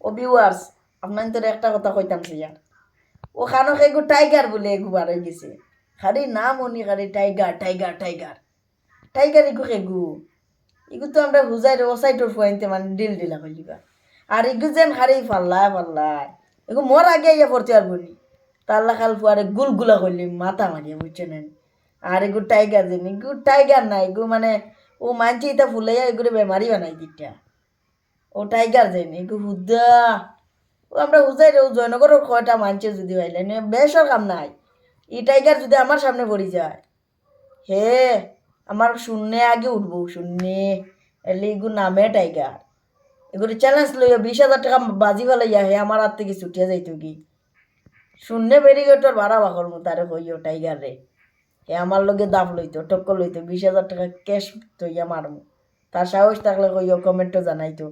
ও viewers আপনার তোর একটা কথা কইতাম সিয়ার ওখানে এগু টাইগার বলে এগু বার হয়ে গেছে খালি নাম উনি খালি টাইগার টাইগার টাইগার টাইগার এগু এগু এগু তো আমরা বুঝাই রে ওসাইটোর ফুয়াইতে মানে ডিল ডিলা কইলিবা আর এগু যেন খালি পাল্লায় পাল্লায় এগু মোর আগে ইয়া পড়তে পারবো নি তাল্লা খাল ফুয়ারে গুলগুলা করলি মাথা মারিয়া বুঝছেন আর এগু টাইগার যেন এগু টাইগার না এগু মানে ও মানছি এটা ফুলাইয়া এগুলো বেমারি বানাই দিটা ও টাইগার যেন এগু হুদা ও আমরা হুজাই রে জয়নগরের কয়টা মানছে যদি হইলে বেশর কাম নাই ই টাইগার যদি আমার সামনে পড়ি যায় হে আমার শূন্য আগে উঠবো শূন্য এলে এগু নামে টাইগার এগুলো চ্যালেঞ্জ লইয়া 20,000 টাকা বাজি ফেলাইয়া হে আমার হাত থেকে ছুটিয়া যাইতো কি শূন্য ব্যারিগেটর ভাড়া বাকর তারে হইও টাইগার রে হে আমার লগে দাম লইতো টক্কর লইতো 20,000 টাকা ক্যাশ তৈয়া মারমু তার সাহস থাকলে কইও কমেন্টও জানাইতো।